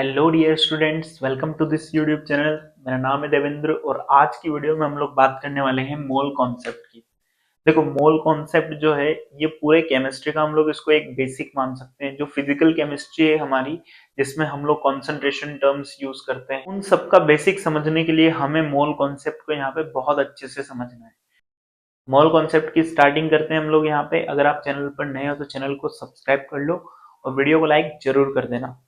Hello dear students, welcome to this YouTube channel. मेरा नाम है देवेंद्र और आज की वीडियो में हम लोग बात करने वाले हैं मोल कॉन्सेप्ट की। देखो, मोल कॉन्सेप्ट जो है ये पूरे केमिस्ट्री का हम लोग इसको एक बेसिक मान सकते हैं। जो फिजिकल केमिस्ट्री है हमारी, जिसमें हम लोग कॉन्सेंट्रेशन टर्म्स यूज करते हैं, उन सब का बेसिक समझने के लिए हमें मोल कॉन्सेप्ट को यहाँ पे बहुत अच्छे से समझना है। मोल कॉन्सेप्ट की स्टार्टिंग करते हैं हम लोग यहाँ पे। अगर आप चैनल पर नए हो तो चैनल को सब्सक्राइब कर लो और वीडियो को लाइक जरूर कर देना।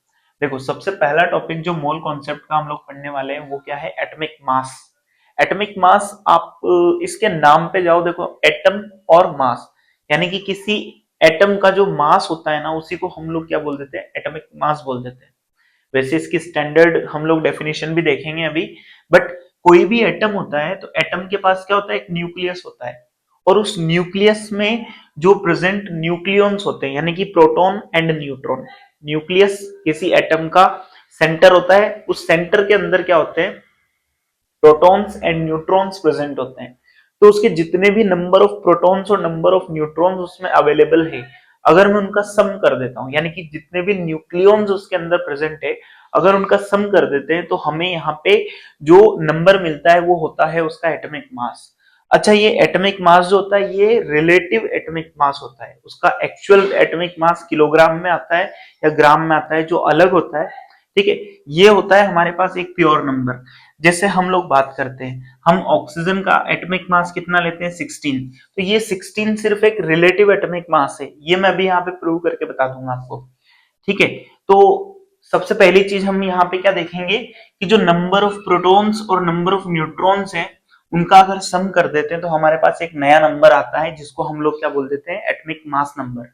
देखो, सबसे पहला टॉपिक जो मोल कॉन्सेप्ट का हम लोग पढ़ने वाले हैं वो क्या है? Atomic mass. एटॉमिक मास, आप इसके नाम पे जाओ, देखो एटम और मास, यानी कि किसी एटम का जो मास होता है ना, उसी को हम लोग क्या बोल देते हैं? एटॉमिक मास बोल देते हैं। वैसे इसकी स्टैंडर्ड हम लोग डेफिनेशन भी देखेंगे अभी। बट कोई भी एटम होता है तो एटम के पास क्या होता है? एक न्यूक्लियस होता है, और उस न्यूक्लियस में जो प्रेजेंट न्यूक्लियॉन्स होते हैं, यानी कि प्रोटॉन एंड न्यूट्रॉन। न्यूक्लियस किसी एटम का सेंटर होता है, उस सेंटर के अंदर क्या होते हैं? प्रोटॉन्स एंड न्यूट्रॉन्स प्रेजेंट होते हैं। तो उसके जितने भी नंबर ऑफ प्रोटॉन्स और नंबर ऑफ न्यूट्रॉन्स उसमें अवेलेबल है, अगर मैं उनका सम कर देता हूं, यानी कि जितने भी न्यूक्लियॉन्स उसके अंदर प्रेजेंट है, अगर उनका सम कर देते हैं तो हमें यहाँ पे जो नंबर मिलता है वो होता है उसका एटॉमिक मास। अच्छा, ये एटॉमिक मास जो होता है ये रिलेटिव एटॉमिक मास होता है। उसका एक्चुअल एटॉमिक मास किलोग्राम में आता है या ग्राम में आता है, जो अलग होता है। ठीक है, ये होता है हमारे पास एक प्योर नंबर। जैसे हम लोग बात करते हैं, हम ऑक्सीजन का एटॉमिक मास कितना लेते हैं? 16। तो ये 16 सिर्फ एक रिलेटिव एटॉमिक मास है। ये मैं अभी यहाँ पे प्रूव करके बता दूंगा आपको। ठीक है, तो सबसे पहली चीज हम यहाँ पे क्या देखेंगे कि जो नंबर ऑफ प्रोटॉन्स और नंबर ऑफ न्यूट्रॉन्स है, उनका अगर सम कर देते हैं तो हमारे पास एक नया नंबर आता है, जिसको हम लोग क्या बोल देते हैं? Atomic mass number.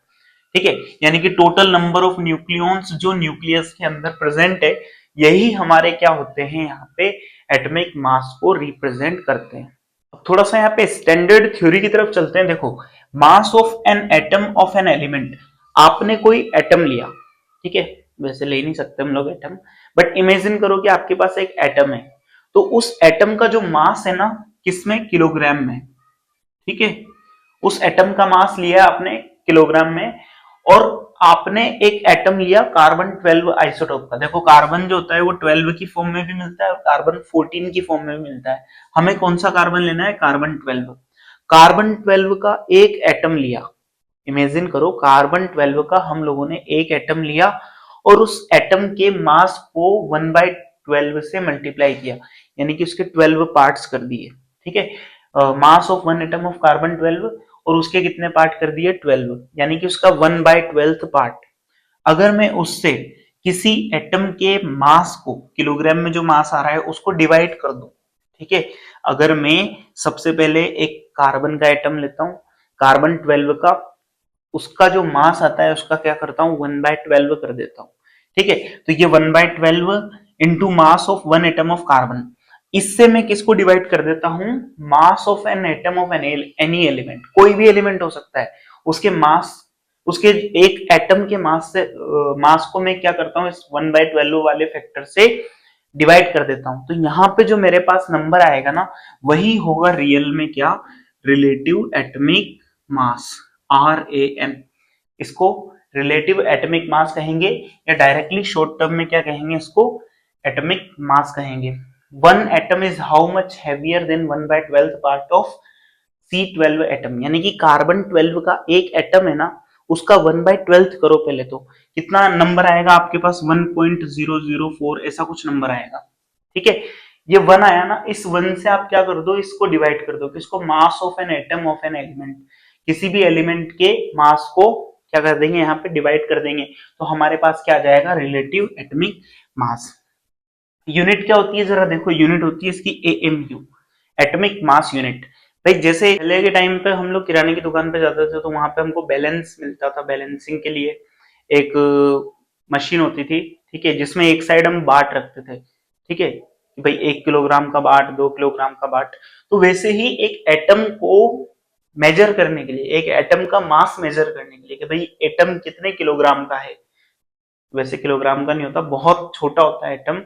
ठीक है, यानी कि टोटल नंबर ऑफ न्यूक्लियॉन्स जो न्यूक्लियस के अंदर प्रेजेंट है, यही हमारे क्या होते हैं? यहाँ पे एटॉमिक मास को रिप्रेजेंट करते हैं। अब थोड़ा सा यहाँ पे स्टैंडर्ड थ्योरी की तरफ चलते हैं। देखो, mass of an atom of an element. आपने कोई एटम लिया, ठीक है, वैसे ले नहीं सकते हम लोग एटम, बट इमेजिन करो कि आपके पास एक एटम है। तो उस एटम का जो मास है ना, किसमें? किलोग्राम में। ठीक है, उस एटम का मास लिया आपने किलोग्राम में, और आपने एक एटम लिया कार्बन 12 आइसोटोप का। देखो, कार्बन जो होता है वो 12 की फॉर्म में भी मिलता है और कार्बन 14 की फॉर्म में भी मिलता है। हमें कौन सा कार्बन लेना है? कार्बन 12। कार्बन 12 का एक एटम लिया। इमेजिन करो, कार्बन 12 का हम लोगों ने एक एटम लिया और उस एटम के मास को 1/12 से मल्टीप्लाई किया, यानी कि उसके 12 पार्ट्स कर दिए। ठीक है, mass of one atom of carbon 12, और उसके कितने पार्ट कर दिए? 12, यानी कि उसका 1/12 पार्ट। अगर मैं उससे किसी एटम के मास को, किलोग्राम में जो मास आ रहा है, उसको डिवाइड कर दूं, ठीक है, अगर मैं सबसे पहले एक कार्बन का एटम लेता हूं, कार्बन 12 का, उसका जो मास आता है उसका क्या करता हूं? 1/12 कर देता हूं। ठीक है, तो ये 1/12 into mass of one atom of carbon. इससे मैं किसको डिवाइड कर देता हूं? Mass of an atom of any element. कोई भी एलिमेंट हो सकता है, उसके मास, उसके एक एटम के मास से मास को मैं क्या करता हूं? इस 1/12 वाले फैक्टर से डिवाइड कर देता हूं। तो यहाँ पे जो मेरे पास नंबर आएगा ना, वही होगा रियल में क्या? Relative atomic mass, RAM। इसको रिलेटिव एटॉमिक मास कहेंगे, या डायरेक्टली शॉर्ट टर्म में क्या कहेंगे? इसको एटॉमिक मास कहेंगे। One atom is how much heavier than 1/12 part of C12 atom, यानी कि कार्बन 12 का एक एटम है ना, उसका 1/12 करो पहले तो कितना नंबर आएगा आपके पास? 1.004 ऐसा कुछ नंबर आएगा। ठीक है, ये वन आया ना, इस वन से आप क्या कर दो? इसको डिवाइड कर दो, किसको? Mass of an atom of an element. किसी भी एलिमेंट के मास को क्या कर देंगे? यहाँ पे डिवाइड कर देंगे, तो हमारे पास क्या आ जाएगा? Relative atomic mass. यूनिट क्या होती है? जरा देखो, यूनिट होती है इसकी AMU, एटॉमिक मास यूनिट। भाई, जैसे पहले के टाइम पे हम लोग किराने की दुकान पे जाते थे तो वहां पे हमको बैलेंस मिलता था। बैलेंसिंग के लिए एक मशीन होती थी, ठीक है, जिसमें एक साइड हम बाट रखते थे। ठीक है, भाई 1 किलोग्राम का बाट, 2 किलोग्राम का बाट। तो वैसे ही एक एटम को मेजर करने के लिए, एक एटम का मास मेजर करने के लिए कि भाई एटम कितने किलोग्राम का है, वैसे किलोग्राम का नहीं होता, बहुत छोटा होता है एटम,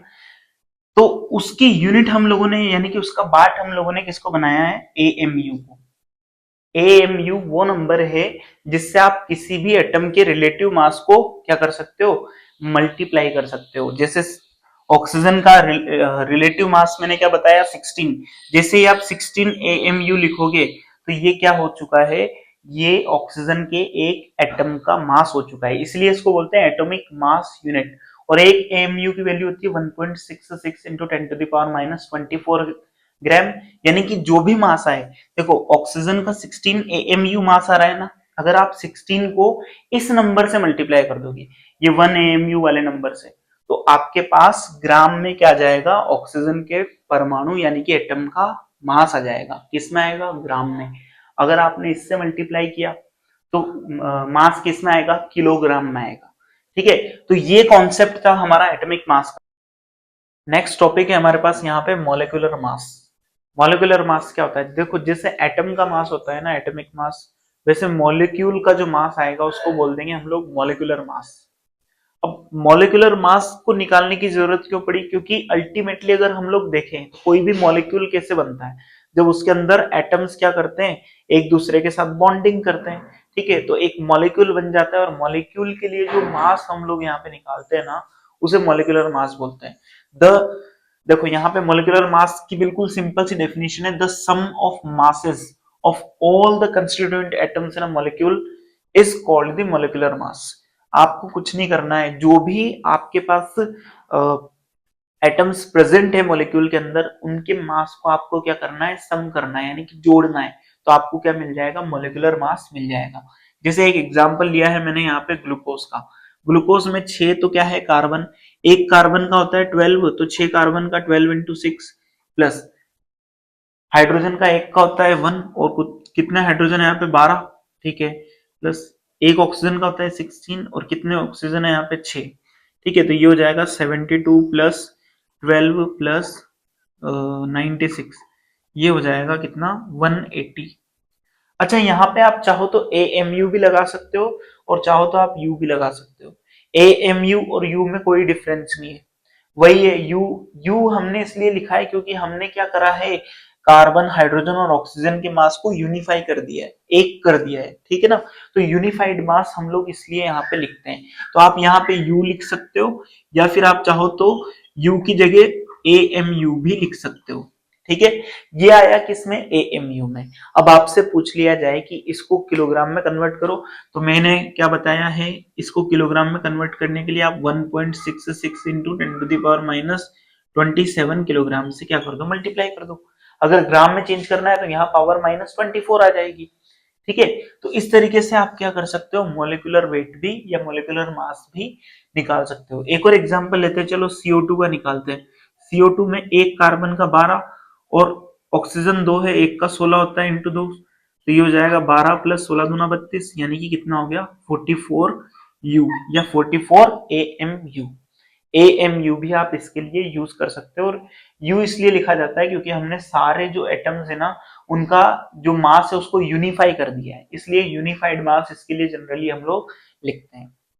तो उसकी यूनिट हम लोगों ने, यानी कि उसका बाट हम लोगों ने किसको बनाया है? AMU को। AMU वो नंबर है जिससे आप किसी भी एटम के रिलेटिव मास को क्या कर सकते हो? मल्टीप्लाई कर सकते हो। जैसे ऑक्सीजन का रिलेटिव मास मैंने क्या बताया 16, जैसे ही आप 16 AMU लिखोगे तो ये क्या हो चुका है, ये ऑक्सीजन के एक एटम का मास हो चुका है, इसलिए इसको बोलते हैं एटॉमिक मास यूनिट। और एक AMU की वैल्यू होती है 1.66 इंटू 10⁻24 ग्राम, यानी कि जो भी मास आए, देखो ऑक्सीजन का 16 AMU मास आ रहा है ना, अगर आप 16 को इस नंबर से मल्टीप्लाई कर दोगे, ये 1 AMU वाले नंबर से, तो आपके पास ग्राम में क्या जाएगा, ऑक्सीजन के परमाणु यानी कि एटम का मास आ जाएगा। किस में आएगा, ग्राम में। अगर आपने इससे मल्टीप्लाई किया तो मास किस में आएगा, किलोग्राम में आएगा। ठीक है, तो ये कॉन्सेप्ट था हमारा एटॉमिक मास का। नेक्स्ट टॉपिक है हमारे पास यहाँ पे मॉलिक्यूलर मास। मॉलिक्यूलर मास क्या होता है, देखो जैसे एटम का मास होता है ना एटॉमिक मास, वैसे मॉलिक्यूल का जो मास आएगा उसको बोल देंगे हम लोग मॉलिक्यूलर मास। अब मॉलिक्यूलर मास को निकालने की जरूरत क्यों पड़ी, क्योंकि अल्टीमेटली अगर हम लोग देखें तो कोई भी मॉलिक्यूल कैसे बनता है, जब उसके अंदर एटम्स क्या करते हैं, एक दूसरे के साथ बॉन्डिंग करते हैं। ठीक है, तो एक मॉलिक्यूल बन जाता है, और मॉलिक्यूल के लिए जो मास हम लोग यहाँ पे निकालते हैं ना, उसे मॉलिक्यूलर मास बोलते हैं। द देखो यहाँ पे मॉलिक्यूलर मास की बिल्कुल सिंपल सी डेफिनेशन है, the sum of masses of all the constituent atoms in a molecule is called the molecular mass. आपको कुछ नहीं करना है, जो भी आपके पास एटम्स प्रेजेंट है मॉलिक्यूल के अंदर, उनके मास को आपको क्या करना है, सम करना है, यानी कि जोड़ना है, तो आपको क्या मिल जाएगा, मॉलिक्यूलर मास मिल जाएगा। जैसे एक एग्जांपल लिया है मैंने यहाँ पे ग्लूकोज का, ग्लूकोज में 6 तो क्या है, कार्बन, एक कार्बन का होता है 12, तो 6 कार्बन का 12 इंटू 6, प्लस हाइड्रोजन का एक का होता है 1, और कुछ कितने हाइड्रोजन है यहाँ पे 12। ठीक है, प्लस एक ऑक्सीजन का होता है 16, और कितने ऑक्सीजन है यहाँ पे 6। ठीक है, तो ये हो जाएगा 72 प्लस 12 प्लस 96, ये हो जाएगा कितना, 180। अच्छा, यहाँ पे आप चाहो तो AMU भी लगा सकते हो, और चाहो तो आप U भी लगा सकते हो। AMU और U में कोई डिफरेंस नहीं है, वही है। यू हमने इसलिए लिखा है क्योंकि हमने क्या करा है, कार्बन हाइड्रोजन और ऑक्सीजन के मास को यूनिफाई कर दिया है, एक कर दिया है। ठीक है ना, तो यूनिफाइड मास हम लोग इसलिए यहाँ पे लिखते हैं। तो आप यहाँ पे यू लिख सकते हो, या फिर आप चाहो तो यू की जगह AMU भी लिख सकते हो। ठीक है, ये आया किसमें, AMU में। अब आपसे पूछ लिया जाए कि इसको किलोग्राम में कन्वर्ट करो, तो मैंने क्या बताया है, इसको किलोग्राम में कन्वर्ट करने के लिए आप 1.66 इंटू 10⁻27 किलोग्राम से क्या कर दो, मल्टीप्लाई कर दो। अगर ग्राम में चेंज करना है तो यहाँ पावर -24 आ जाएगी। ठीक है, तो इस तरीके से आप क्या कर सकते हो, मोलिकुलर वेट भी या मोलिकुलर मास भी निकाल सकते हो। एक और एग्जांपल लेते हैं, चलो CO2 का निकालते हैं। CO2 में एक कार्बन का 12 और ऑक्सीजन 2 है, एक का 16 होता है इंटू 2, तो ये हो जाएगा 12 प्लस 16 दूना 32, यानी कि कितना हो गया 44U या 44 AMU। AMU भी आप इसके लिए यूज कर सकते हो, और U इसलिए लिखा जाता है क्योंकि हमने सारे जो एटम्स है ना, उनका जो मास है उसको यूनिफाई कर दिया है, इसलिए यूनिफाइड मास इसके लिए जनरली हम लोग लिखते हैं।